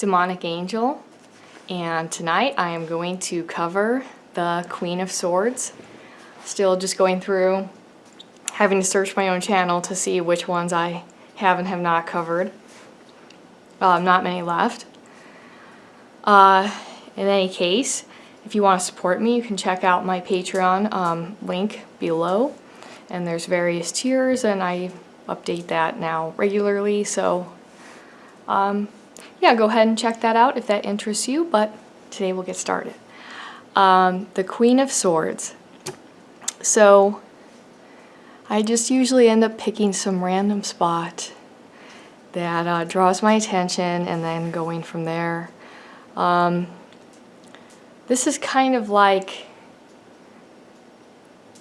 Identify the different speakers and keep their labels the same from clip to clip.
Speaker 1: demonic angel, and tonight I am going to cover the Queen of Swords. Still just going through, having to search my own channel to see which ones I have and have not covered. Not many left. In any case, if you want to support me, you can check out my Patreon link below, and there's various tiers, and I update that now regularly, so yeah, go ahead and check that out if that interests you, but today we'll get started. The Queen of Swords. So I just usually end up picking some random spot that draws my attention and then going from there. This is kind of like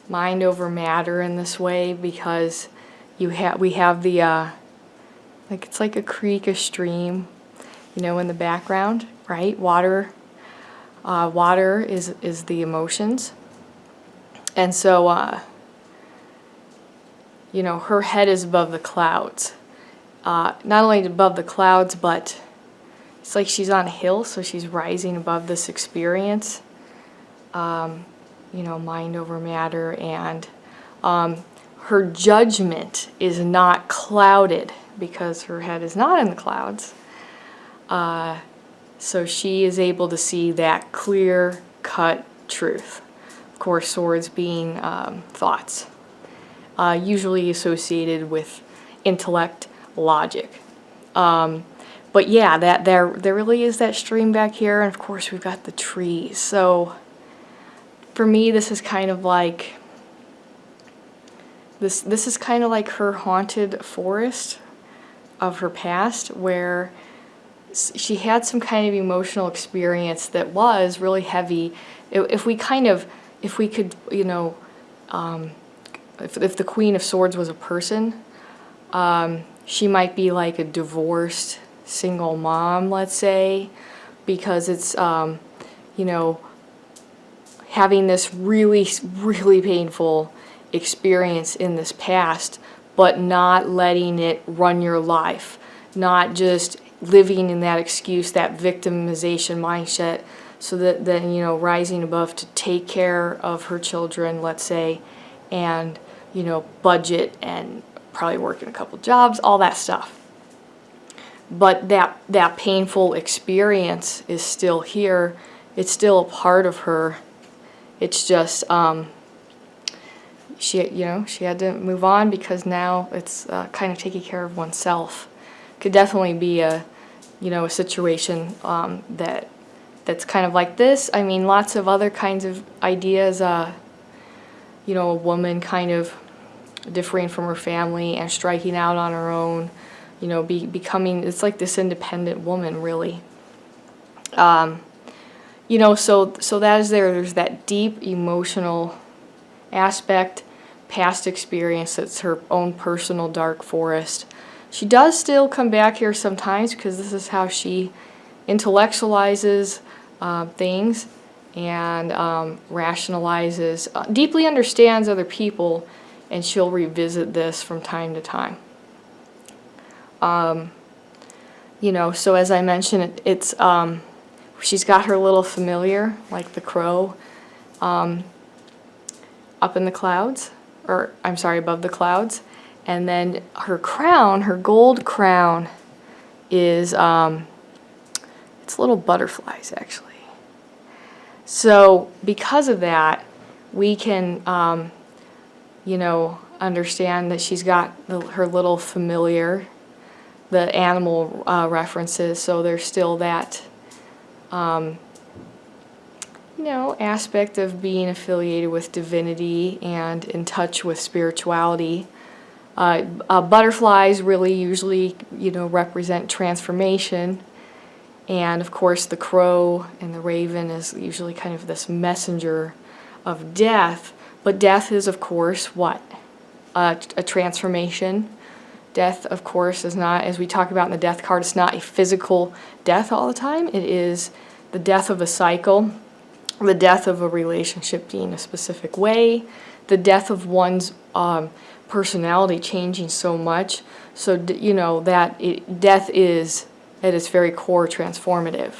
Speaker 1: mind over matter in this way, because we have the like, it's like a creek, a stream, you know, in the background, right? Water is the emotions, and so you know, her head is above the clouds. Not only above the clouds, but it's like she's on a hill, so she's rising above this experience. You know, mind over matter, and her judgment is not clouded because her head is not in the clouds. So she is able to see that clear-cut truth. Of course, swords being thoughts, usually associated with intellect, logic. But yeah, there really is that stream back here, and of course we've got the trees. So for me, this is kind of like this is kind of like her haunted forest of her past, where she had some kind of emotional experience that was really heavy. If we could, you know, if the Queen of Swords was a person, she might be like a divorced single mom, let's say, because it's, you know, having this really, really painful experience in this past, but not letting it run your life, not just living in that excuse, that victimization mindset, so that then, you know, rising above to take care of her children, let's say, and, you know, budget and probably working a couple jobs, all that stuff. But that painful experience is still here. It's still a part of her. It's just she had to move on, because now it's kind of taking care of oneself. Could definitely be a situation that's kind of like this. I mean, lots of other kinds of ideas. You know, a woman kind of differing from her family and striking out on her own. You know, becoming, it's like this independent woman, really. You know, so that is there. There's that deep emotional aspect, past experience. That's her own personal dark forest. She does still come back here sometimes, because this is how she intellectualizes things and rationalizes, deeply understands other people, and she'll revisit this from time to time. You know, so as I mentioned, it's she's got her little familiar, like the crow, up in the clouds, or I'm sorry, above the clouds. And then her crown, her gold crown, is it's little butterflies, actually. So because of that, we can you know, understand that she's got her little familiar, the animal references. So there's still that you know, aspect of being affiliated with divinity and in touch with spirituality. Butterflies really usually, you know, represent transformation, and of course the crow and the raven is usually kind of this messenger of death. But death is, of course, what? A transformation. Death, of course, is not, as we talk about in the death card, it's not a physical death all the time. It is the death of a cycle, the death of a relationship being a specific way, the death of one's personality changing so much. So, you know, that death is at its very core transformative.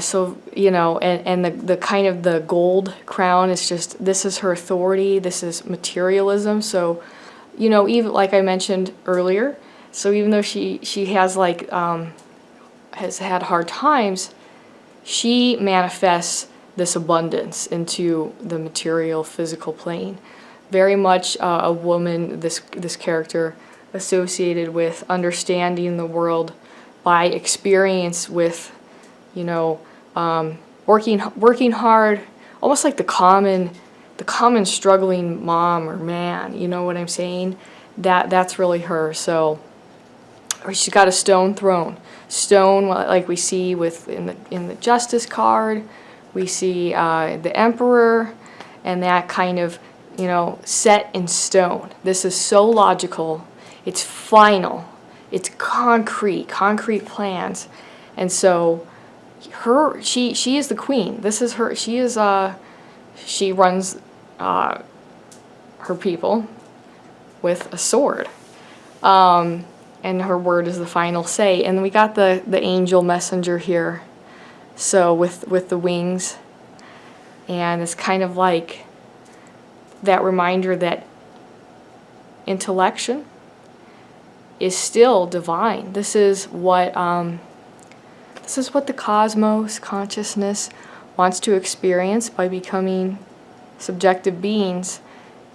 Speaker 1: So, you know, and the kind of the gold crown is just, this is her authority, this is materialism. So, you know, even like I mentioned earlier, so even though she has like, has had hard times, she manifests this abundance into the material, physical plane. Very much a woman, this character, associated with understanding the world by experience with, you know, working hard, almost like the common struggling mom or man. You know what I'm saying? That's really her. So, or she's got a stone throne. Stone, like we see with in the Justice card, we see the Emperor, and that kind of, you know, set in stone. This is so logical. It's final. It's concrete plans, and so she is the queen. This is her. She runs her people with a sword. And her word is the final say. And we got the angel messenger here, so with the wings, and it's kind of like that reminder that intellection is still divine. This is what the cosmos, consciousness, wants to experience by becoming subjective beings,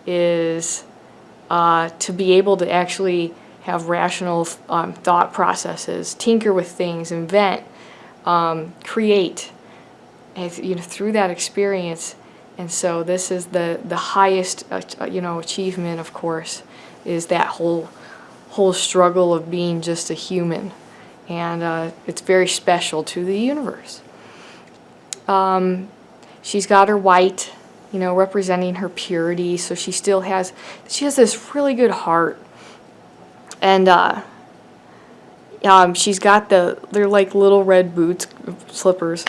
Speaker 1: is to be able to actually have rational thought processes, tinker with things, invent, create, you know, through that experience. And so this is the highest, you know, achievement, of course, is that whole struggle of being just a human, and it's very special to the universe. She's got her white, you know, representing her purity. So she has this really good heart. And she's got they're like little red boots, slippers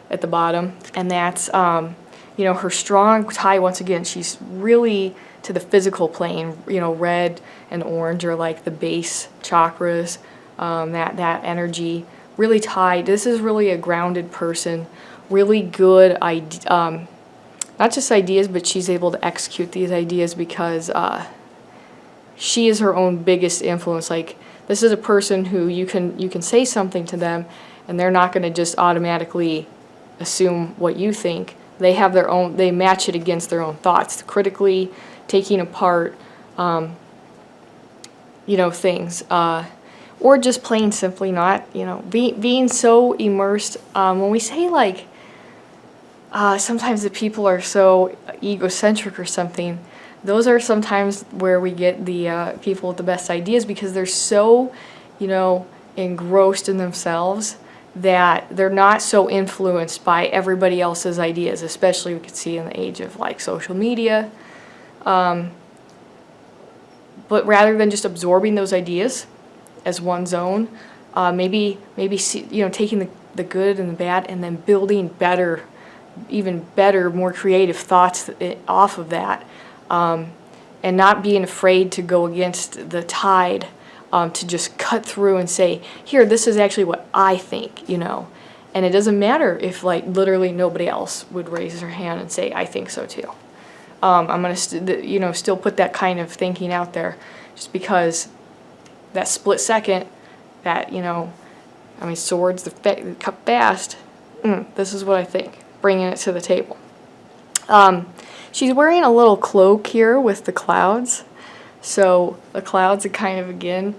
Speaker 1: at the bottom. And that's, you know, her strong tie, once again, she's really to the physical plane. You know, red and orange are like the base chakras, that energy, really tied. This is really a grounded person, really good, not just ideas, but she's able to execute these ideas because she is her own biggest influence. Like, this is a person who you can say something to them, and they're not going to just automatically assume what you think. They have their own. They match it against their own thoughts, critically taking apart, you know, things, or just plain simply not, you know, being so immersed. When we say like, sometimes the people are so egocentric or something. Those are sometimes where we get the people with the best ideas, because they're so, you know, engrossed in themselves that they're not so influenced by everybody else's ideas, especially we could see in the age of like social media. But rather than just absorbing those ideas as one's own, maybe see, you know, taking the good and the bad and then building better, even better, more creative thoughts off of that. And not being afraid to go against the tide, to just cut through and say, here, this is actually what I think, you know. And it doesn't matter if like literally nobody else would raise their hand and say, I think so too. I'm going to, you know, still put that kind of thinking out there, just because that split second, that, you know, I mean, swords, the cut fast, this is what I think, bringing it to the table. She's wearing a little cloak here with the clouds. So the clouds are kind of, again,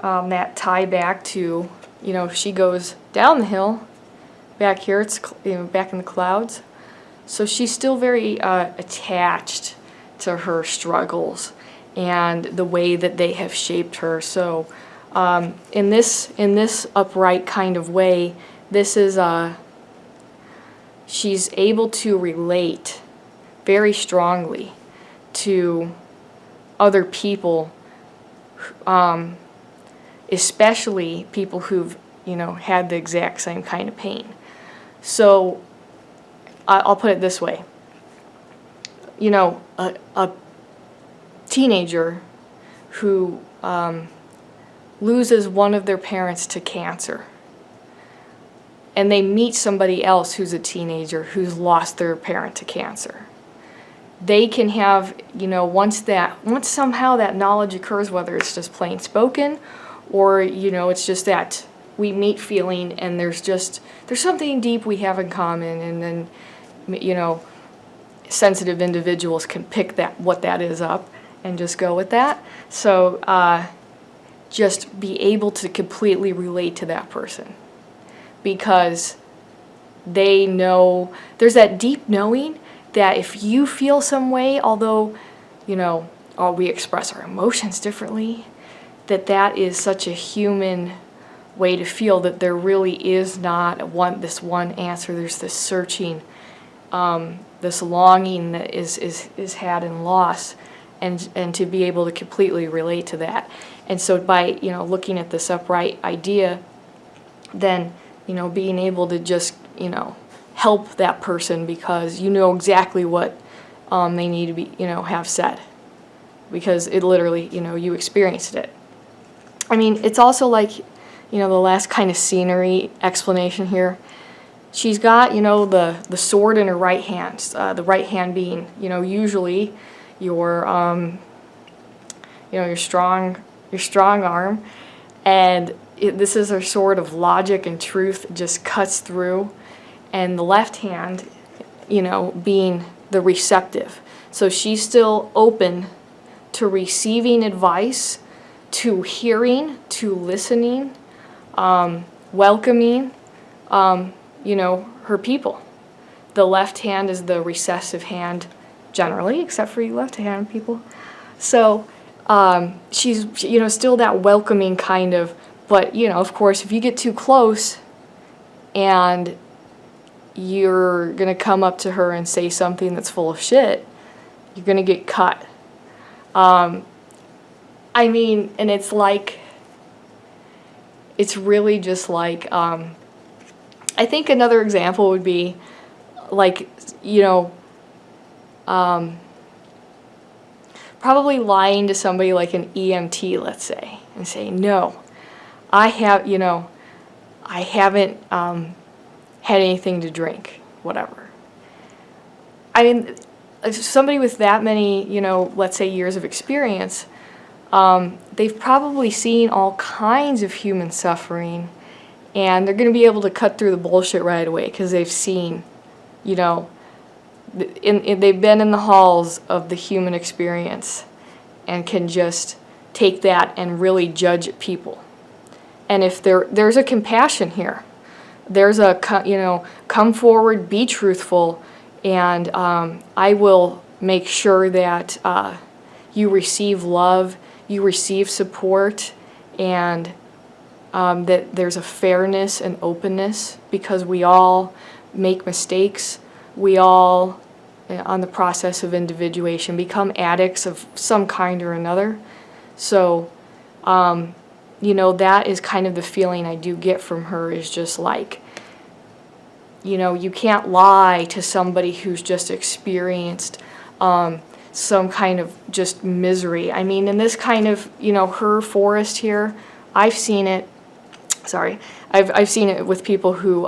Speaker 1: that tie back to, you know, she goes down the hill. Back here, it's, you know, back in the clouds. So she's still very attached to her struggles and the way that they have shaped her. So in this upright kind of way, this is she's able to relate very strongly to other people, especially people who've, you know, had the exact same kind of pain. So I'll put it this way. You know, a teenager who loses one of their parents to cancer, and they meet somebody else who's a teenager who's lost their parent to cancer. They can have, once somehow that knowledge occurs, whether it's just plain spoken or, it's just that we meet feeling and there's something deep we have in common, and then, sensitive individuals can pick what that is up and just go with that. So just be able to completely relate to that person, because they know, there's that deep knowing that if you feel some way, although, we express our emotions differently, that is such a human way to feel, that there really is not this one answer. There's this searching, this longing that is had and lost, and to be able to completely relate to that. And so by, looking at this upright idea, then, being able to just, help that person, because you know exactly what they need to be, have said, because it literally, you experienced it. I mean, it's also like, the last kind of scenery explanation here. She's got, the sword in her right hand, the right hand being, usually your strong arm, and this is her sword of logic and truth, just cuts through, and the left hand, being the receptive. So she's still open to receiving advice, to hearing, to listening, welcoming, her people. The left hand is the recessive hand, generally, except for you left-handed people. So she's, still that welcoming kind of, but, of course, if you get too close and you're going to come up to her and say something that's full of shit, you're going to get cut. And it's like, it's really just like, I think another example would be like, probably lying to somebody like an EMT, let's say, and saying, no, I haven't had anything to drink, whatever. Somebody with that many, let's say years of experience, they've probably seen all kinds of human suffering, and they're going to be able to cut through the bullshit right away, because they've seen, they've been in the halls of the human experience and can just take that and really judge people. And if there's a compassion here, there's a, come forward, be truthful, and I will make sure that you receive love, you receive support, and that there's a fairness and openness, because we all make mistakes. We all, on the process of individuation, become addicts of some kind or another. So, that is kind of the feeling I do get from her, is just like, you can't lie to somebody who's just experienced some kind of just misery. In this kind of, her forest here, I've seen it, I've seen it with people who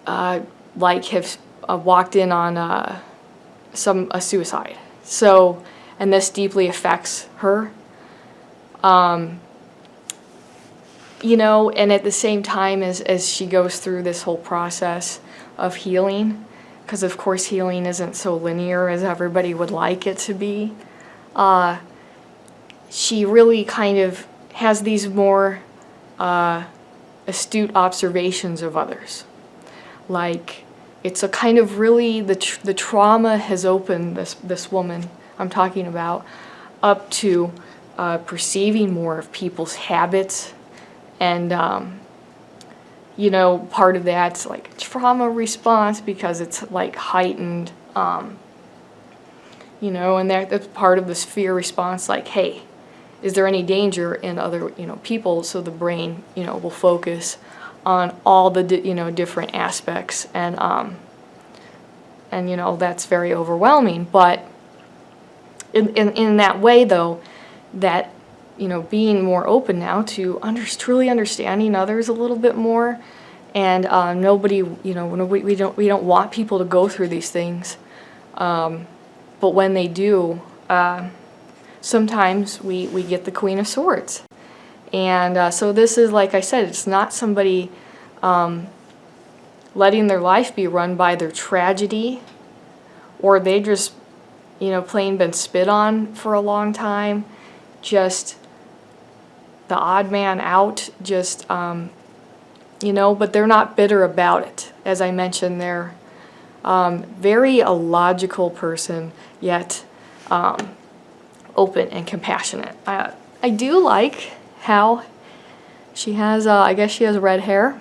Speaker 1: have walked in on a suicide. So, and this deeply affects her. And at the same time as she goes through this whole process of healing, because of course healing isn't so linear as everybody would like it to be, she really kind of has these more astute observations of others. Like, it's a kind of really, the trauma has opened this woman I'm talking about up to perceiving more of people's habits, and part of that's like trauma response, because it's like heightened, and that's part of this fear response, like, hey, is there any danger in other people? So the brain will focus on all the different aspects, and that's very overwhelming. But in that way, though, that being more open now to truly understanding others a little bit more, and nobody, we don't want people to go through these things, but when they do, sometimes we get the Queen of Swords, and so this is, like I said, it's not somebody letting their life be run by their tragedy, or they just plain been spit on for a long time, just the odd man out, just, but they're not bitter about it. As I mentioned, they're very a logical person, yet open and compassionate. I do like how she has, I guess she has red hair.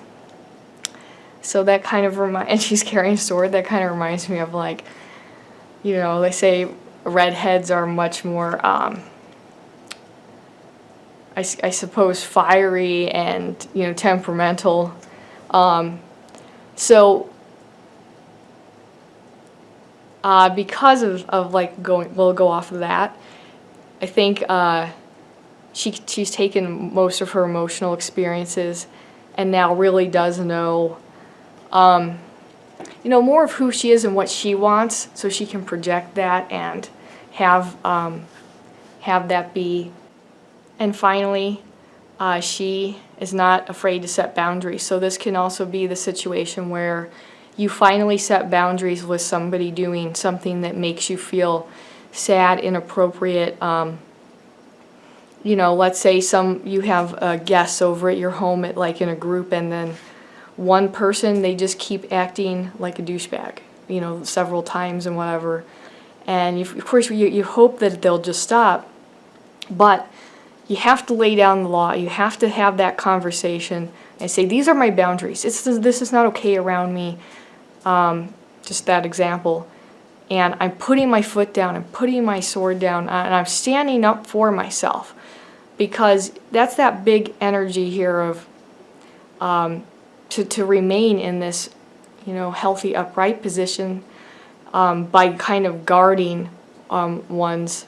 Speaker 1: So that kind of and she's carrying a sword, that kind of reminds me of, like, they say redheads are much more, I suppose, fiery and, temperamental. So because of like we'll go off of that, I think she's taken most of her emotional experiences and now really does know, more of who she is and what she wants, so she can project that and have that be. And finally, she is not afraid to set boundaries. So this can also be the situation where you finally set boundaries with somebody doing something that makes you feel sad, inappropriate. Let's say you have guests over at your home in a group, and then one person, they just keep acting like a douchebag, several times and whatever. And of course you hope that they'll just stop, but you have to lay down the law. You have to have that conversation and say, these are my boundaries. This is not okay around me. Just that example. And I'm putting my foot down. I'm putting my sword down. And I'm standing up for myself. Because that's that big energy here of to remain in this, healthy, upright position by kind of guarding one's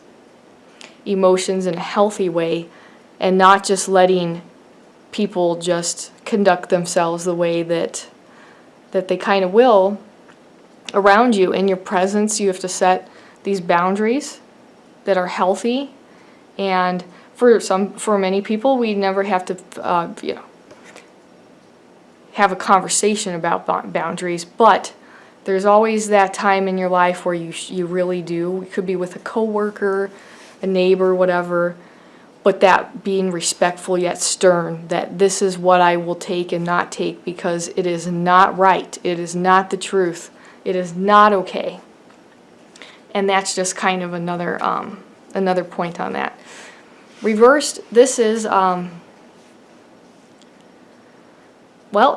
Speaker 1: emotions in a healthy way, and not just letting people just conduct themselves the way that they kind of will around you. In your presence, you have to set these boundaries that are healthy, and for many people, we never have to have a conversation about boundaries, but there's always that time in your life where you really do. It could be with a coworker, a neighbor, whatever, but that being respectful yet stern, that this is what I will take and not take because it is not right. It is not the truth. It is not okay. And that's just kind of another point on that. Reversed, this is,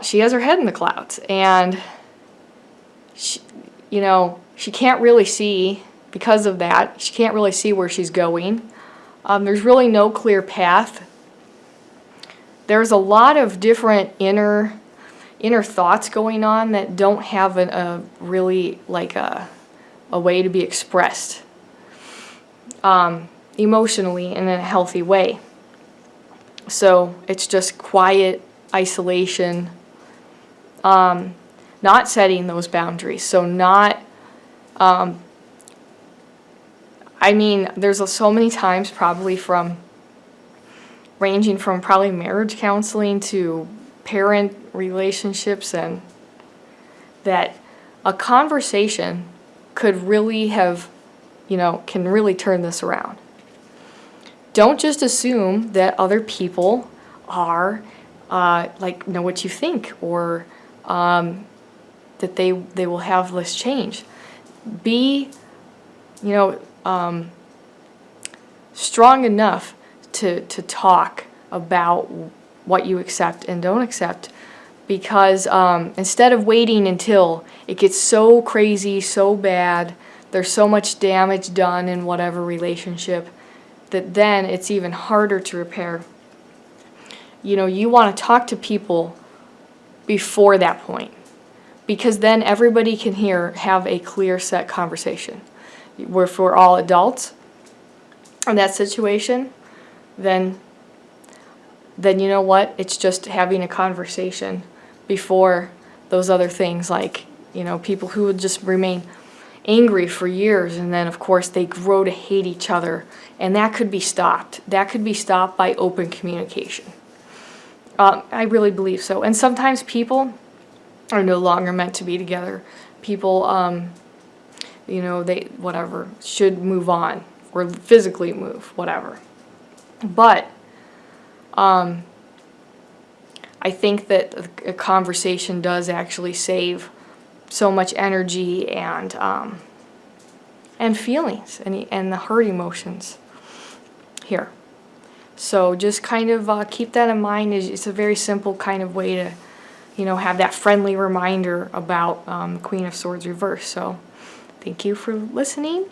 Speaker 1: she has her head in the clouds, and she can't really see. Because of that, she can't really see where she's going. There's really no clear path. There's a lot of different inner thoughts going on that don't have a really a way to be expressed emotionally in a healthy way. So it's just quiet isolation, not setting those boundaries. So not. There's so many times probably ranging from probably marriage counseling to parent relationships, and that a conversation could really can really turn this around. Don't just assume that other people are know what you think, or that they will have this change. Be strong enough to talk about what you accept and don't accept, because instead of waiting until it gets so crazy, so bad, there's so much damage done in whatever relationship, that then it's even harder to repair. You want to talk to people before that point, because then everybody can have a clear set conversation. If we're all adults in that situation, then then you know what? It's just having a conversation before those other things, like, people who would just remain angry for years, and then of course they grow to hate each other, and that could be stopped. That could be stopped by open communication. I really believe so. And sometimes people are no longer meant to be together. People, they should move on, or physically move, whatever. But I think that a conversation does actually save so much energy and feelings and the hurt emotions here. So just kind of keep that in mind. It's a very simple kind of way to, have that friendly reminder about Queen of Swords reverse. So thank you for listening.